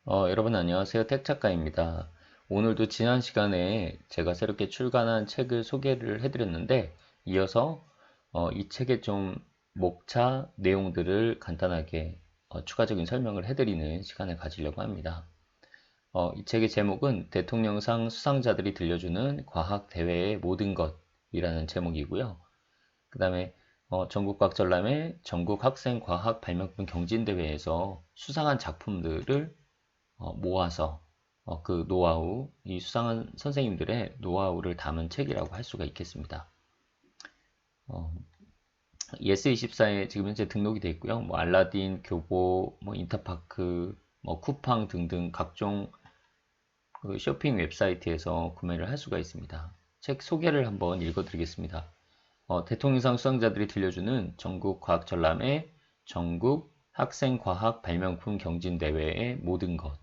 여러분 안녕하세요. 택작가입니다. 오늘도 지난 시간에 제가 새롭게 출간한 책을 소개를 해드렸는데 이어서 이 책의 좀 목차 내용들을 간단하게 추가적인 설명을 해드리는 시간을 가지려고 합니다. 이 책의 제목은 대통령상 수상자들이 들려주는 과학대회의 모든 것이라는 제목이고요. 그 다음에 전국과학전람회 전국학생과학 발명품 경진대회에서 수상한 작품들을 모아서 그 노하우, 이 수상한 선생님들의 노하우를 담은 책이라고 할 수가 있겠습니다. 예스24에 지금 현재 등록이 되어 있고요. 뭐 알라딘, 교보, 뭐 인터파크, 뭐 쿠팡 등등 각종 그 쇼핑 웹사이트에서 구매를 할 수가 있습니다. 책 소개를 한번 읽어드리겠습니다. 대통령상 수상자들이 들려주는 전국 과학전람회 전국 학생과학 발명품 경진대회의 모든 것.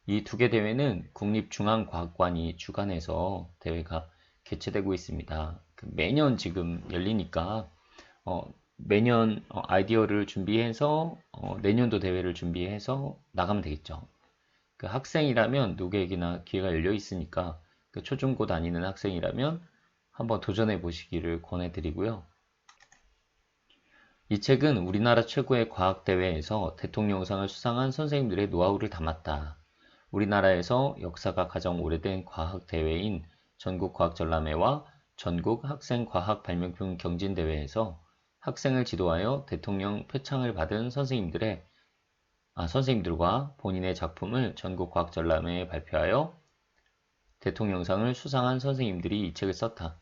이 두 개 대회는 국립중앙과학관이 주관해서 대회가 개최되고 있습니다. 매년 지금 열리니까 매년 아이디어를 준비해서 내년도 대회를 준비해서 나가면 되겠죠. 그 학생이라면 누구에게나 기회가 열려 있으니까 그 초중고 다니는 학생이라면 한번 도전해 보시기를 권해드리고요. 이 책은 우리나라 최고의 과학대회에서 대통령상을 수상한 선생님들의 노하우를 담았다. 우리나라에서 역사가 가장 오래된 과학대회인 전국과학전람회와 전국학생과학발명품 경진대회에서 학생을 지도하여 대통령 표창을 받은 선생님들과 본인의 작품을 전국과학전람회에 발표하여 대통령상을 수상한 선생님들이 이 책을 썼다.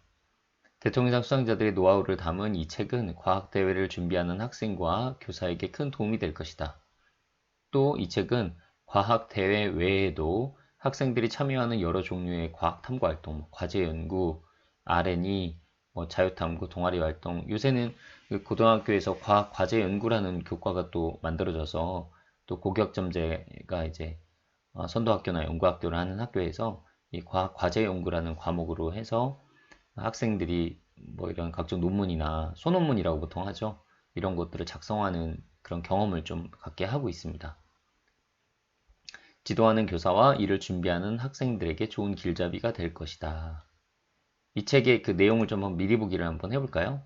대통령상 수상자들의 노하우를 담은 이 책은 과학대회를 준비하는 학생과 교사에게 큰 도움이 될 것이다. 또 이 책은 과학대회 외에도 학생들이 참여하는 여러 종류의 과학 탐구 활동, 과제 연구, R&E, 자유탐구, 동아리 활동, 요새는 그 고등학교에서 과학 과제 연구라는 교과가 또 만들어져서 또 고교학점제가 이제 선도학교나 연구학교를 하는 학교에서 이 과학 과제 연구라는 과목으로 해서 학생들이 뭐 이런 각종 논문이나 소논문이라고 보통 하죠. 이런 것들을 작성하는 그런 경험을 좀 갖게 하고 있습니다. 지도하는 교사와 이를 준비하는 학생들에게 좋은 길잡이가 될 것이다. 이 책의 그 내용을 좀 한번 미리 보기를 한번 해볼까요?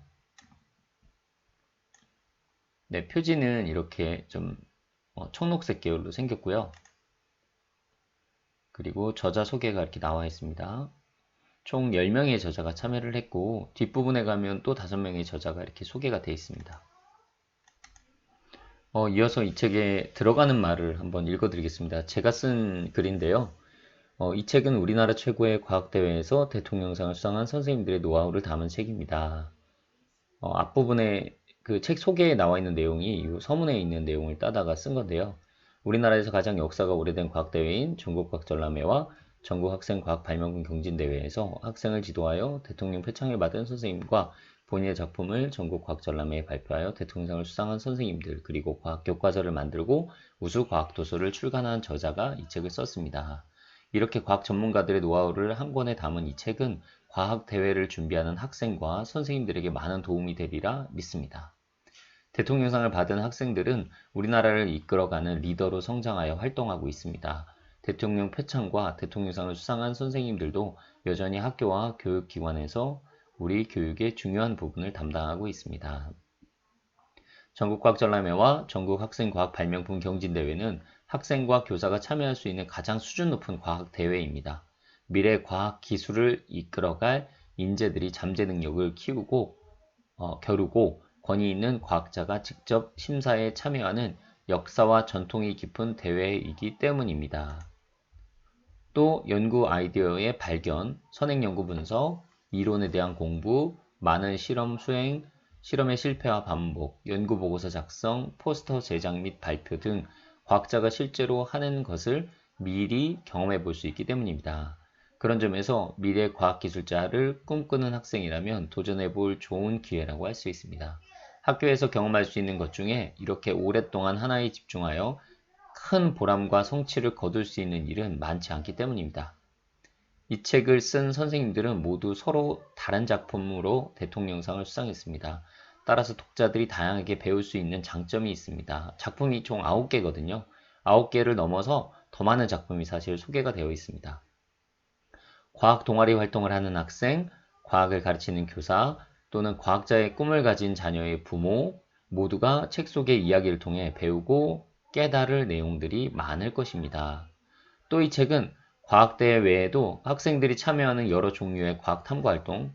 네, 표지는 이렇게 좀 청록색 계열로 생겼고요. 그리고 저자 소개가 이렇게 나와 있습니다. 총 10명의 저자가 참여를 했고 뒷부분에 가면 또 5명의 저자가 이렇게 소개가 되어 있습니다. 이어서 이 책에 들어가는 말을 한번 읽어드리겠습니다. 제가 쓴 글인데요. 이 책은 우리나라 최고의 과학대회에서 대통령상을 수상한 선생님들의 노하우를 담은 책입니다. 앞부분에 그 책 소개에 나와 있는 내용이 이 서문에 있는 내용을 따다가 쓴 건데요. 우리나라에서 가장 역사가 오래된 과학대회인 전국과학전람회와 전국학생과학발명품 경진대회에서 학생을 지도하여 대통령 표창을 받은 선생님과 본인의 작품을 전국과학전람회에 발표하여 대통령상을 수상한 선생님들 그리고 과학교과서를 만들고 우수과학도서를 출간한 저자가 이 책을 썼습니다. 이렇게 과학 전문가들의 노하우를 한 권에 담은 이 책은 과학대회를 준비하는 학생과 선생님들에게 많은 도움이 되리라 믿습니다. 대통령상을 받은 학생들은 우리나라를 이끌어가는 리더로 성장하여 활동하고 있습니다. 대통령 표창과 대통령상을 수상한 선생님들도 여전히 학교와 교육기관에서 우리 교육의 중요한 부분을 담당하고 있습니다. 전국과학전람회와 전국학생과학발명품 경진대회는 학생과 교사가 참여할 수 있는 가장 수준 높은 과학대회입니다. 미래 과학기술을 이끌어갈 인재들이 잠재 능력을 겨루고 권위 있는 과학자가 직접 심사에 참여하는 역사와 전통이 깊은 대회이기 때문입니다. 또 연구 아이디어의 발견, 선행 연구 분석, 이론에 대한 공부, 많은 실험 수행, 실험의 실패와 반복, 연구 보고서 작성, 포스터 제작 및 발표 등 과학자가 실제로 하는 것을 미리 경험해 볼 수 있기 때문입니다. 그런 점에서 미래 과학기술자를 꿈꾸는 학생이라면 도전해 볼 좋은 기회라고 할 수 있습니다. 학교에서 경험할 수 있는 것 중에 이렇게 오랫동안 하나에 집중하여 큰 보람과 성취를 거둘 수 있는 일은 많지 않기 때문입니다. 이 책을 쓴 선생님들은 모두 서로 다른 작품으로 대통령상을 수상했습니다. 따라서 독자들이 다양하게 배울 수 있는 장점이 있습니다. 작품이 총 9개거든요. 9개를 넘어서 더 많은 작품이 사실 소개가 되어 있습니다. 과학 동아리 활동을 하는 학생, 과학을 가르치는 교사, 또는 과학자의 꿈을 가진 자녀의 부모 모두가 책 속의 이야기를 통해 배우고 깨달을 내용들이 많을 것입니다. 또 이 책은 과학대회 외에도 학생들이 참여하는 여러 종류의 과학 탐구 활동,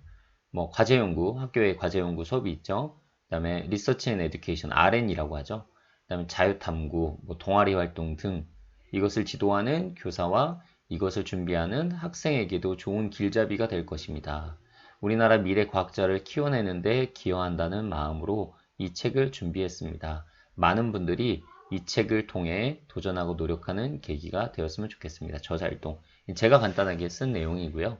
뭐 과제연구, 학교의 과제연구 수업이 있죠. 그다음에 리서치 앤 에듀케이션, RN이라고 하죠. 그다음에 자유탐구, 뭐 동아리 활동 등 이것을 지도하는 교사와 이것을 준비하는 학생에게도 좋은 길잡이가 될 것입니다. 우리나라 미래 과학자를 키워내는 데 기여한다는 마음으로 이 책을 준비했습니다. 많은 분들이 이 책을 통해 도전하고 노력하는 계기가 되었으면 좋겠습니다. 저자활동. 제가 간단하게 쓴 내용이고요.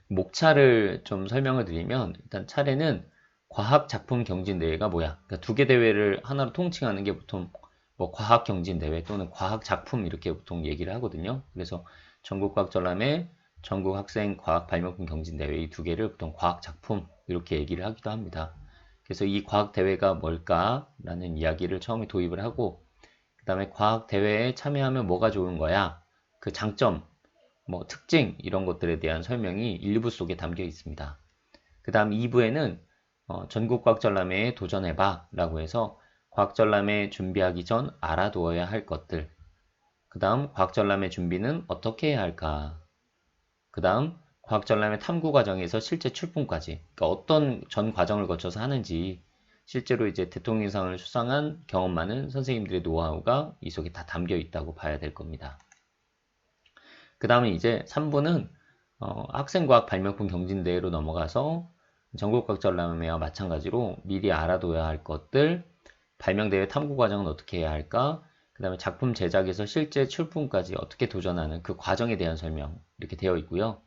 목차를 좀 설명을 드리면 일단 차례는 과학작품경진대회가 뭐야? 그러니까 두 개 대회를 하나로 통칭하는 게 보통 뭐 과학경진대회 또는 과학작품 이렇게 보통 얘기를 하거든요. 그래서 전국과학전람회, 전국학생과학발명품 경진대회 이 두 개를 보통 과학작품 이렇게 얘기를 하기도 합니다. 그래서 이 과학대회가 뭘까라는 이야기를 처음에 도입을 하고 그 다음에 과학대회에 참여하면 뭐가 좋은 거야? 그 장점, 뭐 특징 이런 것들에 대한 설명이 1부 속에 담겨 있습니다. 그 다음 2부에는 전국과학전람회에 도전해봐 라고 해서 과학전람회 준비하기 전 알아두어야 할 것들, 그 다음 과학전람회 준비는 어떻게 해야 할까, 그 다음 과학전람회 탐구 과정에서 실제 출품까지, 그러니까 어떤 전 과정을 거쳐서 하는지 실제로 이제 대통령상을 수상한 경험 많은 선생님들의 노하우가 이 속에 다 담겨 있다고 봐야 될 겁니다. 그 다음에 이제 3부는 학생과학 발명품 경진대회로 넘어가서 전국과학전람회와 마찬가지로 미리 알아둬야 할 것들, 발명대회 탐구 과정은 어떻게 해야 할까, 그 다음에 작품 제작에서 실제 출품까지 어떻게 도전하는 그 과정에 대한 설명 이렇게 되어 있고요.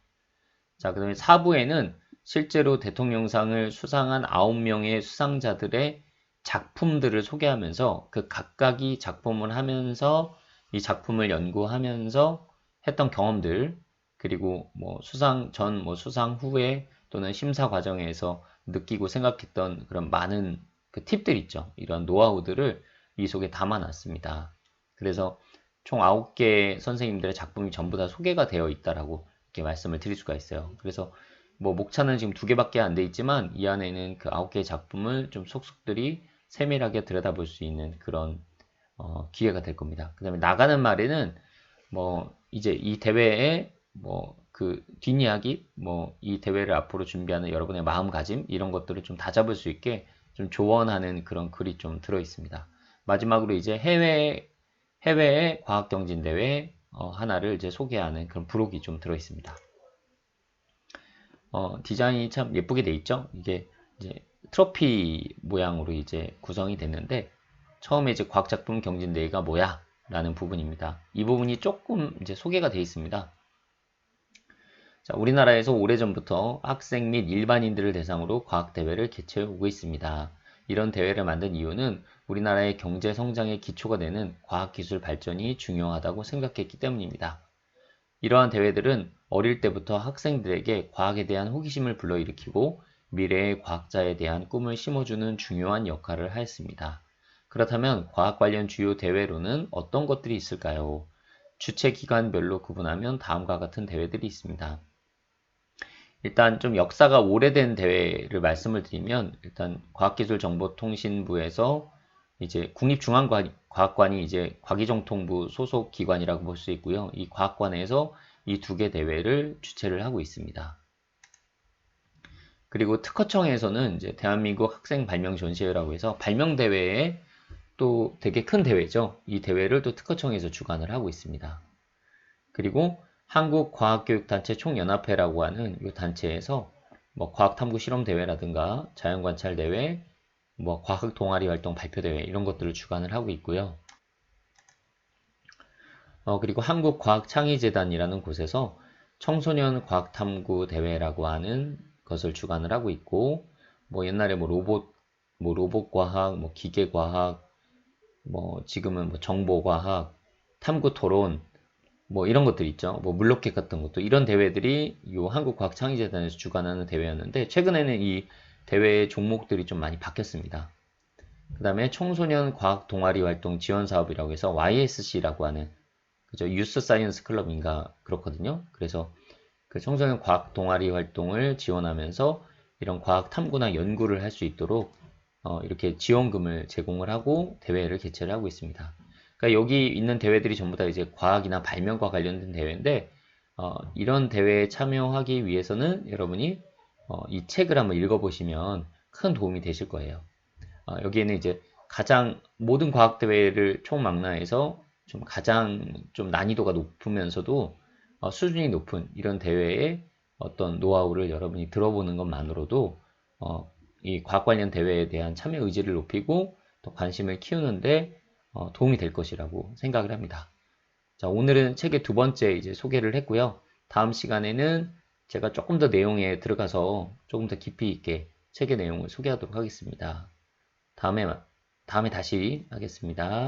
자, 그 다음에 4부에는 실제로 대통령상을 수상한 9명의 수상자들의 작품들을 소개하면서 그 각각이 작품을 하면서 이 작품을 연구하면서 했던 경험들, 그리고 뭐 수상 전, 뭐 수상 후에 또는 심사 과정에서 느끼고 생각했던 그런 많은 그 팁들 있죠. 이런 노하우들을 이 속에 담아놨습니다. 그래서 총 9개 선생님들의 작품이 전부 다 소개가 되어 있다라고 이렇게 말씀을 드릴 수가 있어요. 그래서 뭐 목차는 지금 2개밖에 안 돼 있지만 이 안에는 그 9개의 작품을 좀 속속들이 세밀하게 들여다볼 수 있는 그런 기회가 될 겁니다. 그 다음에 나가는 말에는 뭐 이제 이 대회에 뭐 그 뒷이야기, 뭐 이 대회를 앞으로 준비하는 여러분의 마음가짐 이런 것들을 좀 다잡을 수 있게 좀 조언하는 그런 글이 좀 들어 있습니다. 마지막으로 이제 해외의 과학경진대회 하나를 이제 소개하는 그런 부록이 좀 들어 있습니다. 디자인이 참 예쁘게 돼 있죠. 이게 이제 트로피 모양으로 이제 구성이 됐는데 처음에 이제 과학작품 경진대회가 뭐야? 라는 부분입니다. 이 부분이 조금 이제 소개가 되어 있습니다. 자, 우리나라에서 오래전부터 학생 및 일반인들을 대상으로 과학대회를 개최해 오고 있습니다. 이런 대회를 만든 이유는 우리나라의 경제 성장의 기초가 되는 과학기술 발전이 중요하다고 생각했기 때문입니다. 이러한 대회들은 어릴 때부터 학생들에게 과학에 대한 호기심을 불러일으키고 미래의 과학자에 대한 꿈을 심어주는 중요한 역할을 하였습니다. 그렇다면 과학 관련 주요 대회로는 어떤 것들이 있을까요? 주최 기관별로 구분하면 다음과 같은 대회들이 있습니다. 일단 좀 역사가 오래된 대회를 말씀을 드리면 일단 과학기술정보통신부에서 이제 국립중앙과학관이 이제 과기정통부 소속 기관이라고 볼 수 있고요. 이 과학관에서 이 2개 대회를 주최를 하고 있습니다. 그리고 특허청에서는 이제 대한민국 학생 발명 전시회라고 해서 발명 대회에 또 되게 큰 대회죠. 이 대회를 또 특허청에서 주관을 하고 있습니다. 그리고 한국과학교육단체 총연합회라고 하는 이 단체에서 뭐 과학탐구 실험대회라든가 자연관찰대회, 뭐 과학 동아리 활동 발표대회 이런 것들을 주관을 하고 있고요. 그리고 한국과학창의재단이라는 곳에서 청소년 과학탐구 대회라고 하는 것을 주관을 하고 있고, 뭐 옛날에 뭐 로봇과학, 뭐 기계과학, 뭐 지금은 뭐 정보과학, 탐구토론, 뭐 이런 것들 있죠. 뭐 물로켓 같은 것도 이런 대회들이 이 한국과학창의재단에서 주관하는 대회였는데 최근에는 이 대회의 종목들이 좀 많이 바뀌었습니다. 그 다음에 청소년 과학 동아리 활동 지원 사업이라고 해서 YSC라고 하는 그죠? 유스 사이언스 클럽인가 그렇거든요. 그래서 그 청소년 과학 동아리 활동을 지원하면서 이런 과학 탐구나 연구를 할 수 있도록 이렇게 지원금을 제공을 하고 대회를 개최를 하고 있습니다. 그러니까 여기 있는 대회들이 전부 다 이제 과학이나 발명과 관련된 대회인데 이런 대회에 참여하기 위해서는 여러분이 이 책을 한번 읽어보시면 큰 도움이 되실 거예요. 여기에는 이제 가장 모든 과학 대회를 총망라해서 좀 가장 좀 난이도가 높으면서도 수준이 높은 이런 대회의 어떤 노하우를 여러분이 들어보는 것만으로도 이 과학 관련 대회에 대한 참여 의지를 높이고 또 관심을 키우는데 도움이 될 것이라고 생각을 합니다. 자, 오늘은 책의 두 번째 이제 소개를 했고요. 다음 시간에는 제가 조금 더 내용에 들어가서 조금 더 깊이 있게 책의 내용을 소개하도록 하겠습니다. 다음에 다시 하겠습니다.